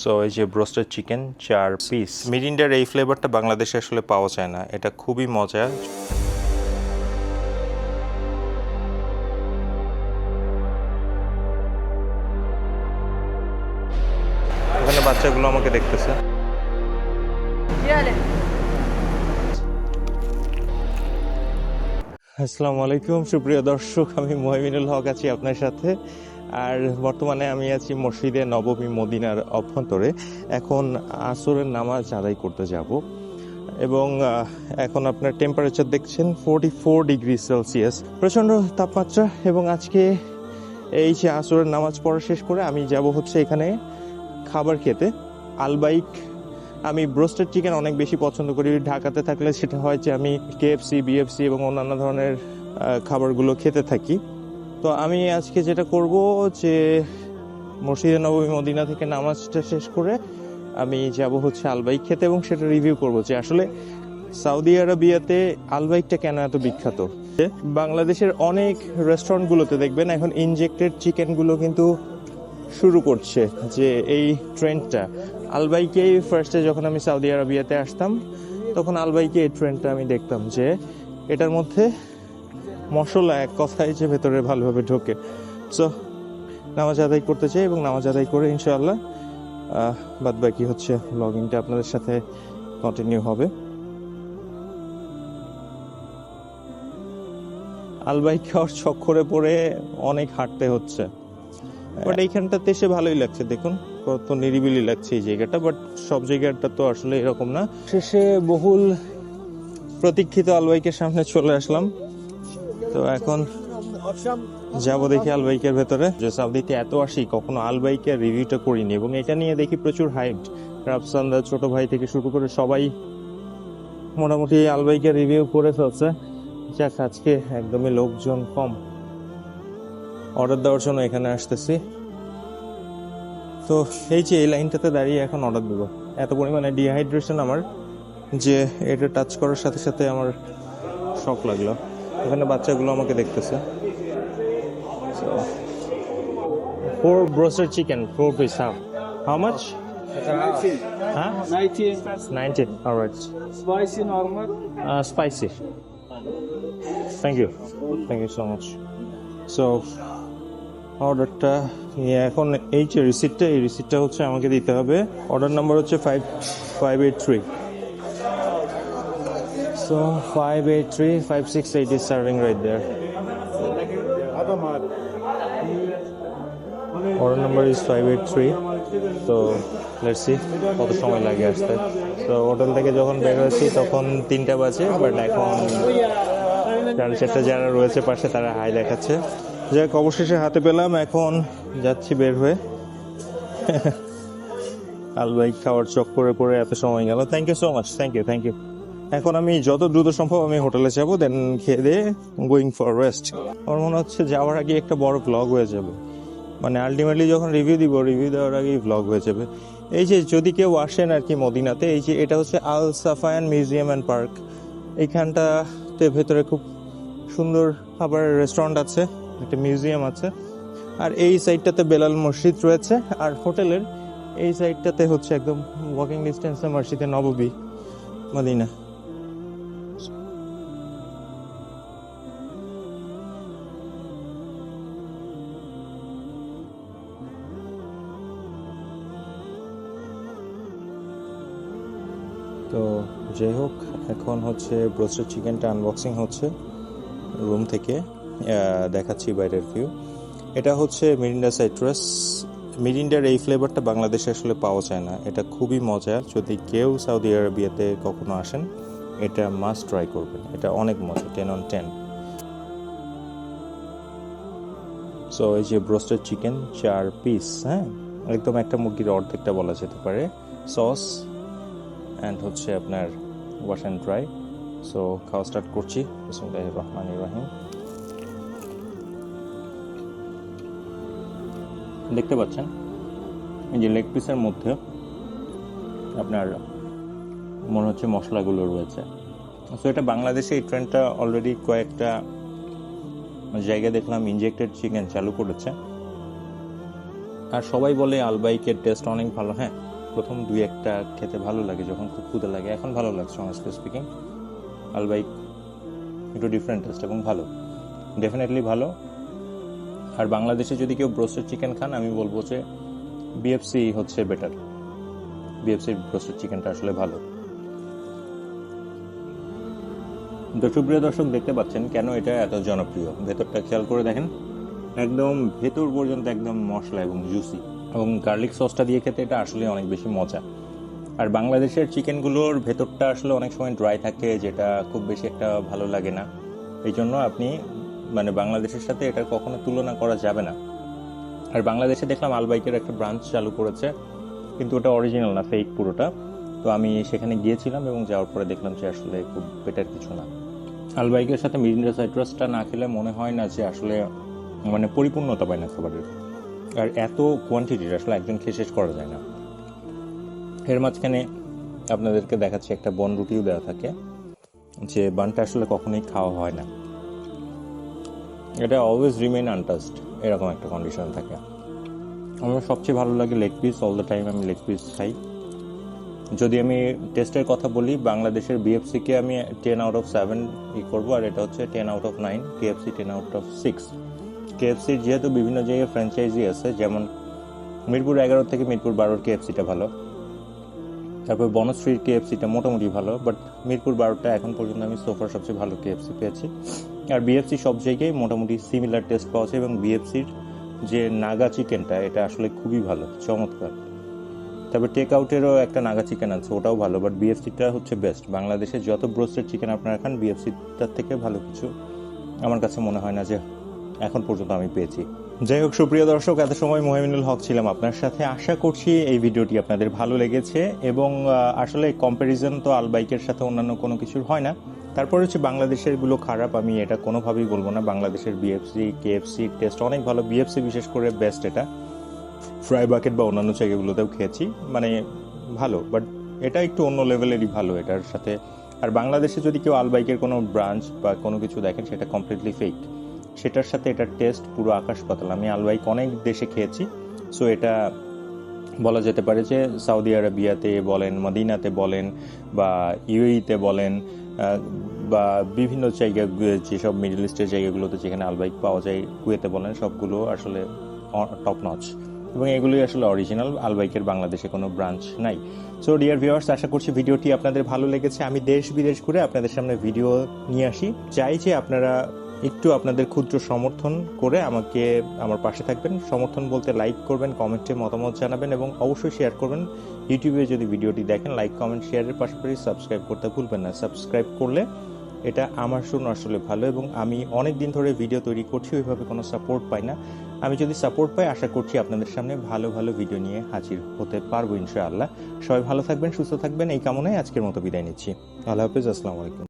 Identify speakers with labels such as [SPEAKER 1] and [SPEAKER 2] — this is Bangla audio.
[SPEAKER 1] সো এই যে ব্রোস্টেড চিকেন 4 পিস, মিরিন্ডার এই ফ্লেভারটা বাংলাদেশে আসলে পাওয়া যায় না, এটা খুবই মজা। ওখানে বাচ্চাগুলো আমাকে দেখতেছে। আসসালামু আলাইকুম সুপ্রিয় দর্শক, আমি মুহাইমিনুল হক আছি আপনার সাথে। আর বর্তমানে আমি আছি মসজিদে নববী মদিনার অভ্যন্তরে। এখন আসরের নামাজ আদায় করতে যাব এবং এখন আপনার টেম্পারেচার দেখছেন 44 ডিগ্রি সেলসিয়াস, প্রচণ্ড তাপমাত্রা। এবং আজকে এই যে আসরের নামাজ পড়া শেষ করে আমি যাব হচ্ছে এখানে খাবার খেতে, আলবাইক। আমি ব্রোস্টেড চিকেন অনেক বেশি পছন্দ করি। ঢাকাতে থাকলে সেটা হয় যে আমি কেএফসি, বিএফসি এবং অন্যান্য ধরনের খাবারগুলো খেতে থাকি। তো আমি আজকে যেটা করব যে মসজিদে নববী মদিনা থেকে নামাজটা শেষ করে আমি যাব হচ্ছে আলবাইক খেতে এবং সেটা রিভিউ করব যে আসলে সৌদি আরবিয়াতে আলবাইকটা কেন এত বিখ্যাত। বাংলাদেশের অনেক রেস্টুরেন্টগুলোতে দেখবেন এখন ইনজেক্টেড চিকেনগুলো কিন্তু শুরু করছে, যে এই ট্রেন্ডটা। আলবাইকেই ফার্স্টে যখন আমি সৌদি আরবিয়াতে আসতাম তখন আলবাইকে এই ট্রেন্ডটা আমি দেখতাম যে এটার মধ্যে মশলা এক কথায় যে ভেতরে ভালোভাবে ঢোকে। সো নামাজ আদায় করতে চাই এবং নামাজ আদায় করে ইনশাআল্লাহ বাদ বাকি হচ্ছে ব্লগিংটা আপনাদের সাথে কন্টিনিউ হবে। আলবাইক খাওয়ার চক্করে পড়ে অনেক হাঁটতে হচ্ছে, বাট এইখানটাতে এসে ভালোই লাগছে। দেখুন কত নিরিবিলি লাগছে এই জায়গাটা, বাট সব জায়গাটা তো আসলে এরকম না। শেষে বহুল প্রতীক্ষিত আলবাইকের সামনে চলে আসলাম। তো এখন যাবো দেখি আলবাইকের ভেতরে। যে সৌদিতে এত আসি কখনো আলবাইকের রিভিউটা করিনি এবং এটা নিয়ে দেখি প্রচুর হাইপ। রাফসানদা ছোট ভাই থেকে শুরু করে সবাই মোটামুটি আলবাইকের রিভিউ করে ফেলছে। যাক, আজকে একদমই লোকজন কম, অর্ডার দেওয়ার জন্য এখানে আসতেছি। তো এই যে এই লাইনটাতে দাঁড়িয়ে এখন অর্ডার দেবো। এত পরিমাণে ডিহাইড্রেশন আমার যে এটা টাচ করার সাথে সাথে আমার শক লাগলো। এখানে বাচ্চাগুলো আমাকে দেখতেছে। So, 4 roasted chicken, 4 piece. How much?
[SPEAKER 2] 90.
[SPEAKER 1] 90. All right.
[SPEAKER 2] Spicy normal.
[SPEAKER 1] Spicy. Thank you. Thank you so much. So, অর্ডারটা এখন এই যে রিসিপ্টটা, এই রিসিপ্টটা হচ্ছে আমাকে দিতে হবে। অর্ডার নাম্বার হচ্ছে 583. So 583, 568 is serving right there. Order number is 583. So let's see কত সময় লাগে আসতে। তো হোটেল থেকে যখন বের হয়েছি তখন 3টা বাজে, বাট এখন 4:30 যারা রয়েছে পাশে তারা হাই দেখাচ্ছে। যাক, অবশেষে হাতে পেলাম। এখন যাচ্ছি বের হয়ে। আলবাইক খাওয়ার চক্করে পড়ে এত সময় গেল। Thank you so much, thank you. এখন আমি যত দ্রুত সম্ভব আমি হোটেলে যাবো, দেন খেয়ে দিয়ে গোয়িং ফর রেস্ট। আমার মনে হচ্ছে যাওয়ার আগে একটা বড় ব্লগ হয়ে যাবে, মানে আলটিমেটলি যখন রিভিউ দেওয়ার আগেই ব্লগ হয়ে যাবে। এই যে যদি কেউ আসেন আর কি মদিনাতে, এই যে এটা হচ্ছে আল সাফায়ান মিউজিয়াম অ্যান্ড পার্ক। এইখানটাতে ভেতরে খুব সুন্দর খাবার রেস্টুরেন্ট আছে, একটা মিউজিয়াম আছে। আর এই সাইডটাতে বেলাল মসজিদ রয়েছে, আর হোটেলের এই সাইডটাতে হচ্ছে একদম ওয়াকিং ডিস্টেন্সে মসজিদে নববী মদিনা। তো যাই হোক, এখন হচ্ছে ব্রোস্টেড চিকেনটা আনবক্সিং হচ্ছে রুম থেকে, দেখাচ্ছি বাইরের ভিউ। এটা হচ্ছে মিরিন্ডা সাইট্রাস। মিরিন্ডার এই ফ্লেভারটা বাংলাদেশে আসলে পাওয়া যায় না, এটা খুবই মজা। যদি কেউ সৌদি আরবিয়াতে কখনো আসেন এটা মাস্ট ট্রাই করবেন, এটা অনেক মজা, 10 on 10। সো এই যে ব্রোস্টেড চিকেন 4 পিস, হ্যাঁ, একদম একটা মুরগির অর্ধেকটা বলা যেতে পারে। সস অ্যান্ড হচ্ছে আপনার ওয়াশ অ্যান্ড ড্রাই। সো খাওয়া স্টার্ট করছি। বিসমিল্লাহির রহমানির রহিম। দেখতে পাচ্ছেন এই যে লেগ পিসের মধ্যে আপনার মনে হচ্ছে মশলাগুলো রয়েছে। সো এটা বাংলাদেশে এই ট্রেন্ডটা অলরেডি কয়েকটা জায়গায় দেখলাম ইনজেক্টেড চিকেন চালু করেছে। আর সবাই বলে আলবাইকের টেস্ট অনেক ভালো। হ্যাঁ, প্রথম দুই একটা খেতে ভালো লাগে যখন খুব ক্ষুদে লাগে, এখন ভালো লাগছে অনেস্টলি স্পিকিং। আলবাইক একটু ডিফারেন্ট টেস্ট এবং ভালো, ডেফিনেটলি ভালো। আর বাংলাদেশে যদি কেউ ব্রোস্টেড চিকেন খান, আমি বলবো যে বিএফসি হচ্ছে বেটার। বিএফসির ব্রোস্টেড চিকেনটা আসলে ভালো। তো সুপ্রিয় দর্শক, দেখতে পাচ্ছেন কেন এটা এত জনপ্রিয়। ভেতরটা খেয়াল করে দেখেন, একদম ভেতর পর্যন্ত একদম মশলা এবং জুসি, এবং গার্লিক সসটা দিয়ে খেতে এটা আসলে অনেক বেশি মজা। আর বাংলাদেশের চিকেনগুলোর ভেতরটা আসলে অনেক সময় ড্রাই থাকে, যেটা খুব বেশি একটা ভালো লাগে না। এই জন্য আপনি মানে বাংলাদেশের সাথে এটার কখনো তুলনা করা যাবে না। আর বাংলাদেশে দেখলাম আলবাইকের একটা ব্রাঞ্চ চালু করেছে, কিন্তু ওটা অরিজিনাল না, ফেক পুরোটা। তো আমি সেখানে গিয়েছিলাম এবং যাওয়ার পরে দেখলাম যে আসলে খুব বেটার কিছু না। আলবাইকের সাথে মিরিন্ডা সাইট্রাসটা না খেলে মনে হয় না যে আসলে মানে পরিপূর্ণতা পায় না খাবারের। আর এত কোয়ান্টিটির আসলে একজন খেয়ে শেষ করা যায় না। এর মাঝখানে আপনাদেরকে দেখাচ্ছি একটা বন রুটিও দেওয়া থাকে, যে বানটা আসলে কখনোই খাওয়া হয় না, এটা অলওয়েজ রিমেইন আনটাচড, এরকম একটা কন্ডিশন থাকে। আমার সবচেয়ে ভালো লাগে leg piece, all the time আমি লেগ পিস খাই। যদি আমি টেস্টের কথা বলি, বাংলাদেশের বিএফসিকে আমি 10 আউট অফ 7 করবো, আর এটা হচ্ছে 10 out of 9, KFC 10 out of 6। কেএফসির যেহেতু বিভিন্ন জায়গায় ফ্র্যাঞ্চাইজি আছে, যেমন মিরপুর 11 থেকে মিরপুর 12 কেএফসিটা ভালো, তারপর বনশ্রীর কেএফসিটা মোটামুটি ভালো, বাট মিরপুর 12টা এখন পর্যন্ত আমি সোফার সবচেয়ে ভালো কেএফসি পেয়েছি। আর বিএফসি সব জায়গায় মোটামুটি সিমিলার টেস্ট পাওয়া যায়, এবং বিএফসির যে নাগা চিকেনটা, এটা আসলে খুবই ভালো, চমৎকার। তবে টেক আউটেরও একটা নাগা চিকেন আছে, ওটাও ভালো, বাট বিএফসিটা হচ্ছে বেস্ট। বাংলাদেশে যত ব্রোস্টেড চিকেন আপনারা খান, বিএফসিটার থেকে ভালো কিছু আমার কাছে মনে হয় না যে এখন পর্যন্ত আমি পেয়েছি। যাই হোক সুপ্রিয় দর্শক, এত সময় মুহাইমিনুল হক ছিলাম আপনার সাথে। আশা করছি এই ভিডিওটি আপনাদের ভালো লেগেছে, এবং আসলে কম্প্যারিজন তো আলবাইকের সাথে অন্যান্য কোনো কিছুর হয় না। তারপর হচ্ছে বাংলাদেশের গুলো খারাপ, আমি এটা কোনোভাবেই বলবো না। বাংলাদেশের বিএফসি কেএফসি টেস্ট অনেক ভালো, বিএফসি বিশেষ করে বেস্ট। এটা ফ্রাই বাকেট বা অন্যান্য জায়গাগুলোতেও খেয়েছি, মানে ভালো, বাট এটা একটু অন্য লেভেলেরই ভালো এটার সাথে। আর বাংলাদেশে যদি কেউ আলবাইকের কোনো ব্রাঞ্চ বা কোনো কিছু দেখেন, সেটা কমপ্লিটলি ফেক, সেটার সাথে এটার টেস্ট পুরো আকাশ পাতাল। আমি আলবাইক অনেক দেশে খেয়েছি, সো এটা বলা যেতে পারে যে সৌদি আরবিয়াতে বলেন, মদিনাতে বলেন, বা ইউএইতে বলেন, বা বিভিন্ন জায়গা, যেসব মিডল ইস্টের জায়গাগুলোতে যেখানে আলবাইক পাওয়া যায়, কুয়েতে বলেন, সবগুলো আসলে টপ নচ, এবং এগুলোই আসলে অরিজিনাল। আলবাইকের বাংলাদেশে কোনো ব্রাঞ্চ নাই। সো ডিয়ার ভিউয়ার্স, আশা করছি ভিডিওটি আপনাদের ভালো লেগেছে। আমি দেশ বিদেশ ঘুরে আপনাদের সামনে ভিডিও নিয়ে আসি, চাই যে আপনারা একটু আপনাদের ক্ষুদ্র সমর্থন করে আমাকে আমার পাশে থাকবেন। সমর্থন বলতে লাইক করবেন, কমেন্টে মতামত জানাবেন, এবং অবশ্যই শেয়ার করবেন। ইউটিউবে যদি ভিডিওটি দেখেন, লাইক কমেন্ট শেয়ারের পাশাপাশি সাবস্ক্রাইব করতে ভুলবেন না। সাবস্ক্রাইব করলে এটা আমার জন্য আসলে ভালো, এবং আমি অনেক দিন ধরে ভিডিও তৈরি করছি, ওইভাবে কোনো সাপোর্ট পাই না। আমি যদি সাপোর্ট পাই, আশা করছি আপনাদের সামনে ভালো ভালো ভিডিও নিয়ে হাজির হতে পারবো ইনশাআল্লাহ। সবাই ভালো থাকবেন, সুস্থ থাকবেন, এই কামনায় আজকের মতো বিদায় নিচ্ছি। আল্লাহ হাফেজ, আসসালামু আলাইকুম।